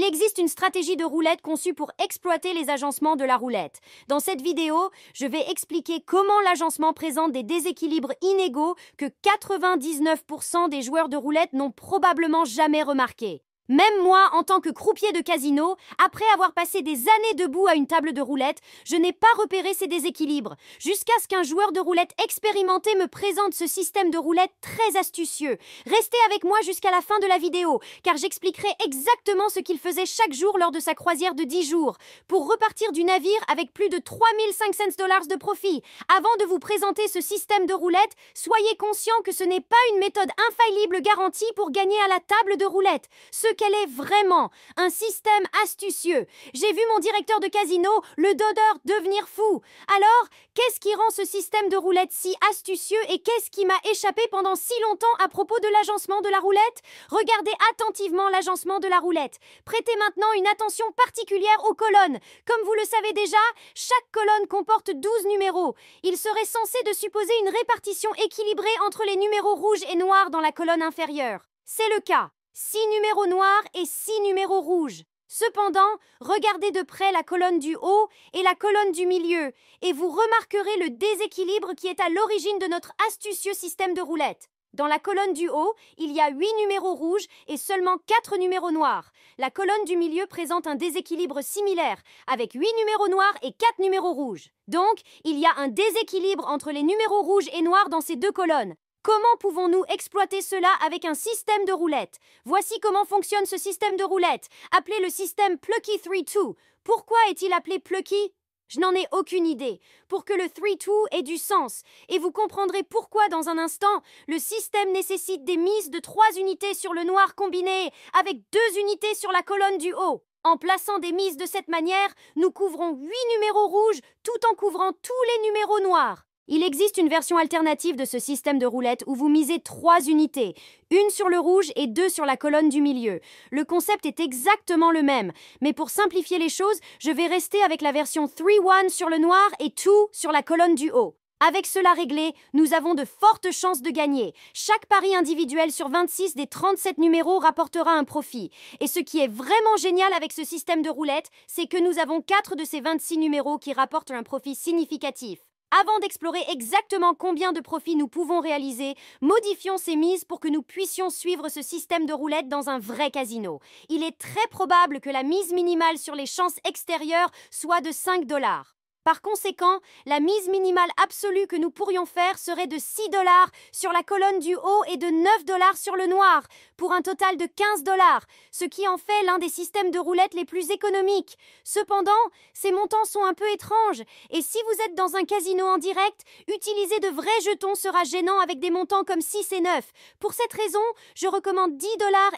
Il existe une stratégie de roulette conçue pour exploiter les agencements de la roulette. Dans cette vidéo, je vais expliquer comment l'agencement présente des déséquilibres inégaux que 99% des joueurs de roulette n'ont probablement jamais remarqués. Même moi, en tant que croupier de casino, après avoir passé des années debout à une table de roulette, je n'ai pas repéré ces déséquilibres, jusqu'à ce qu'un joueur de roulette expérimenté me présente ce système de roulette très astucieux. Restez avec moi jusqu'à la fin de la vidéo, car j'expliquerai exactement ce qu'il faisait chaque jour lors de sa croisière de 10 jours, pour repartir du navire avec plus de 3500 $ de profit. Avant de vous présenter ce système de roulette, soyez conscient que ce n'est pas une méthode infaillible garantie pour gagner à la table de roulette. Qu'elle est vraiment un système astucieux. J'ai vu mon directeur de casino, le dodeur, devenir fou. Alors, qu'est-ce qui rend ce système de roulette si astucieux et qu'est-ce qui m'a échappé pendant si longtemps à propos de l'agencement de la roulette? Regardez attentivement l'agencement de la roulette. Prêtez maintenant une attention particulière aux colonnes. Comme vous le savez déjà, chaque colonne comporte 12 numéros. Il serait censé de supposer une répartition équilibrée entre les numéros rouges et noirs dans la colonne inférieure. C'est le cas. 6 numéros noirs et 6 numéros rouges. Cependant, regardez de près la colonne du haut et la colonne du milieu et vous remarquerez le déséquilibre qui est à l'origine de notre astucieux système de roulette. Dans la colonne du haut, il y a 8 numéros rouges et seulement 4 numéros noirs. La colonne du milieu présente un déséquilibre similaire, avec 8 numéros noirs et 4 numéros rouges. Donc, il y a un déséquilibre entre les numéros rouges et noirs dans ces deux colonnes. Comment pouvons-nous exploiter cela avec un système de roulette? Voici comment fonctionne ce système de roulette, appelé le système Plucky 3-2. Pourquoi est-il appelé Plucky? Je n'en ai aucune idée. Pour que le 3-2 ait du sens, et vous comprendrez pourquoi dans un instant, le système nécessite des mises de 3 unités sur le noir combiné avec 2 unités sur la colonne du haut. En plaçant des mises de cette manière, nous couvrons 8 numéros rouges tout en couvrant tous les numéros noirs. Il existe une version alternative de ce système de roulette où vous misez 3 unités, une sur le rouge et 2 sur la colonne du milieu. Le concept est exactement le même, mais pour simplifier les choses, je vais rester avec la version 3-1 sur le noir et 2 sur la colonne du haut. Avec cela réglé, nous avons de fortes chances de gagner. Chaque pari individuel sur 26 des 37 numéros rapportera un profit. Et ce qui est vraiment génial avec ce système de roulette, c'est que nous avons 4 de ces 26 numéros qui rapportent un profit significatif. Avant d'explorer exactement combien de profits nous pouvons réaliser, modifions ces mises pour que nous puissions suivre ce système de roulette dans un vrai casino. Il est très probable que la mise minimale sur les chances extérieures soit de 5 $. Par conséquent, la mise minimale absolue que nous pourrions faire serait de 6 $ sur la colonne du haut et de 9 $ sur le noir, pour un total de 15 $, ce qui en fait l'un des systèmes de roulette les plus économiques. Cependant, ces montants sont un peu étranges, et si vous êtes dans un casino en direct, utiliser de vrais jetons sera gênant avec des montants comme 6 et 9. Pour cette raison, je recommande 10 $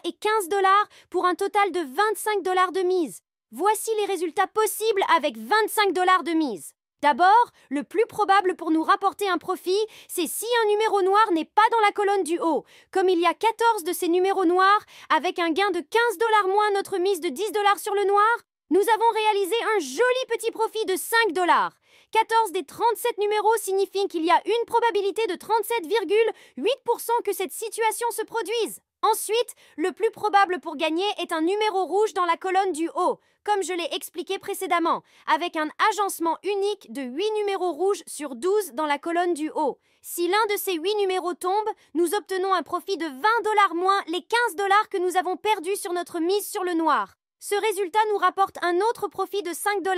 et 15 $ pour un total de 25 $ de mise. Voici les résultats possibles avec 25 $ de mise. D'abord, le plus probable pour nous rapporter un profit, c'est si un numéro noir n'est pas dans la colonne du haut. Comme il y a 14 de ces numéros noirs, avec un gain de 15 $ moins notre mise de 10 $ sur le noir, nous avons réalisé un joli petit profit de 5 $. 14 des 37 numéros signifient qu'il y a une probabilité de 37,8% que cette situation se produise. Ensuite, le plus probable pour gagner est un numéro rouge dans la colonne du haut, comme je l'ai expliqué précédemment, avec un agencement unique de 8 numéros rouges sur 12 dans la colonne du haut. Si l'un de ces 8 numéros tombe, nous obtenons un profit de 20 $ moins les 15 $ que nous avons perdus sur notre mise sur le noir. Ce résultat nous rapporte un autre profit de 5 $.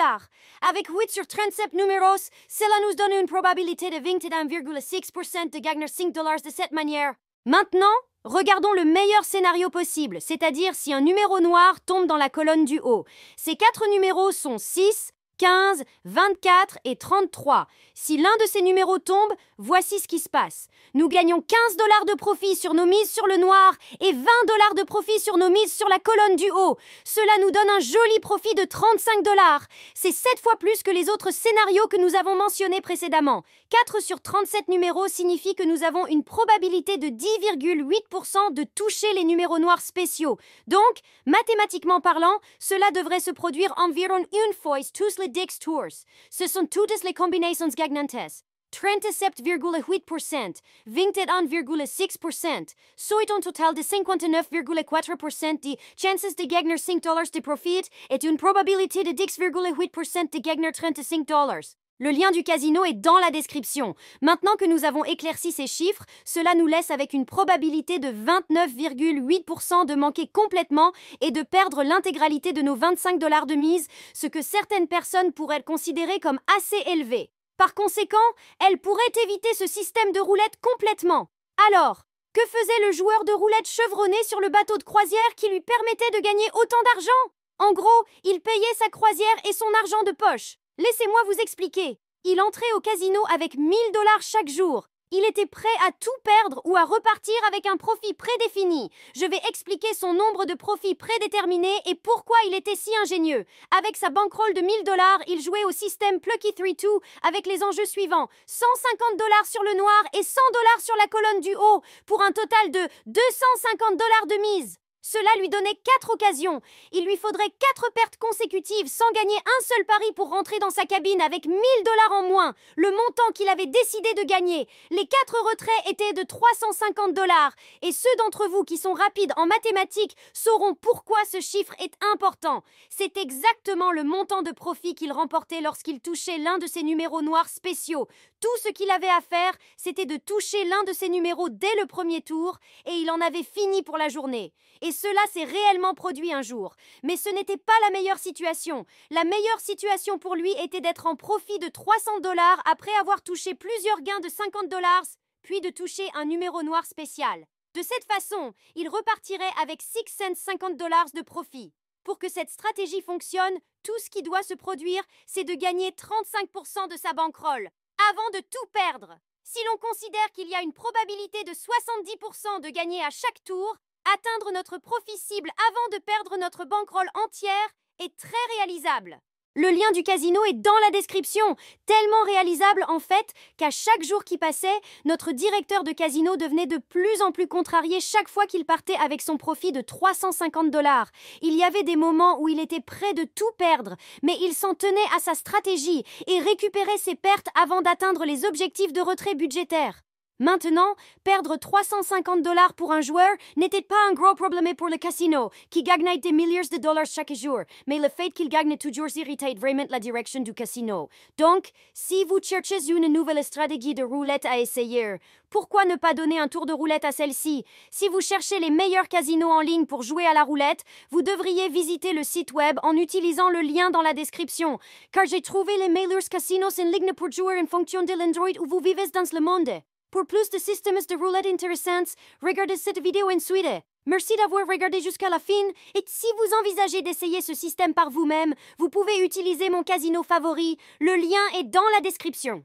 Avec 8 sur 37 numéros, cela nous donne une probabilité de 21,6% de gagner 5 $ de cette manière. Maintenant, regardons le meilleur scénario possible, c'est-à-dire si un numéro noir tombe dans la colonne du haut. Ces 4 numéros sont 6, 15, 24 et 33. Si l'un de ces numéros tombe, voici ce qui se passe. Nous gagnons 15 $ de profit sur nos mises sur le noir et 20 $ de profit sur nos mises sur la colonne du haut. Cela nous donne un joli profit de 35 $. C'est 7 fois plus que les autres scénarios que nous avons mentionnés précédemment. 4 sur 37 numéros signifie que nous avons une probabilité de 10,8% de toucher les numéros noirs spéciaux. Donc, mathématiquement parlant, cela devrait se produire environ une fois tous les 10 tours. Ce sont toutes les combinaisons gagnantes. 37,8%, 21,6%, soit un total de 59,4% de chances de gagner $5 de profit et une probabilité de 10,8% de gagner $35. Le lien du casino est dans la description. Maintenant que nous avons éclairci ces chiffres, cela nous laisse avec une probabilité de 29,8% de manquer complètement et de perdre l'intégralité de nos $25 de mise, ce que certaines personnes pourraient considérer comme assez élevé. Par conséquent, elles pourraient éviter ce système de roulette complètement. Alors, que faisait le joueur de roulette chevronné sur le bateau de croisière qui lui permettait de gagner autant d'argent? En gros, il payait sa croisière et son argent de poche. Laissez-moi vous expliquer. Il entrait au casino avec $1000 chaque jour. Il était prêt à tout perdre ou à repartir avec un profit prédéfini. Je vais expliquer son nombre de profits prédéterminés et pourquoi il était si ingénieux. Avec sa bankroll de $1000, il jouait au système Plucky 3-2 avec les enjeux suivants. $150 sur le noir et $100 sur la colonne du haut pour un total de $250 de mise. Cela lui donnait 4 occasions. Il lui faudrait 4 pertes consécutives sans gagner un seul pari pour rentrer dans sa cabine avec $1000 en moins, le montant qu'il avait décidé de gagner. Les 4 retraits étaient de $350. Et ceux d'entre vous qui sont rapides en mathématiques sauront pourquoi ce chiffre est important. C'est exactement le montant de profit qu'il remportait lorsqu'il touchait l'un de ses numéros noirs spéciaux. Tout ce qu'il avait à faire, c'était de toucher l'un de ses numéros dès le premier tour, et il en avait fini pour la journée. Et cela s'est réellement produit un jour. Mais ce n'était pas la meilleure situation. La meilleure situation pour lui était d'être en profit de $300 après avoir touché plusieurs gains de $50, puis de toucher un numéro noir spécial. De cette façon, il repartirait avec 6 cents $50 de profit. Pour que cette stratégie fonctionne, tout ce qui doit se produire, c'est de gagner 35% de sa bankroll, avant de tout perdre. Si l'on considère qu'il y a une probabilité de 70% de gagner à chaque tour, atteindre notre profit cible avant de perdre notre bankroll entière est très réalisable. Le lien du casino est dans la description, tellement réalisable en fait qu'à chaque jour qui passait, notre directeur de casino devenait de plus en plus contrarié chaque fois qu'il partait avec son profit de $350. Il y avait des moments où il était prêt de tout perdre, mais il s'en tenait à sa stratégie et récupérait ses pertes avant d'atteindre les objectifs de retrait budgétaire. Maintenant, perdre $350 pour un joueur n'était pas un gros problème pour le casino, qui gagnait des milliers de dollars chaque jour, mais le fait qu'il gagne toujours irritait vraiment la direction du casino. Donc, si vous cherchez une nouvelle stratégie de roulette à essayer, pourquoi ne pas donner un tour de roulette à celle-ci? Si vous cherchez les meilleurs casinos en ligne pour jouer à la roulette, vous devriez visiter le site web en utilisant le lien dans la description, car j'ai trouvé les meilleurs casinos en ligne pour jouer en fonction de l'endroit où vous vivez dans le monde. Pour plus de systèmes de roulette intéressants, regardez cette vidéo ensuite. Merci d'avoir regardé jusqu'à la fin, et si vous envisagez d'essayer ce système par vous-même, vous pouvez utiliser mon casino favori, le lien est dans la description.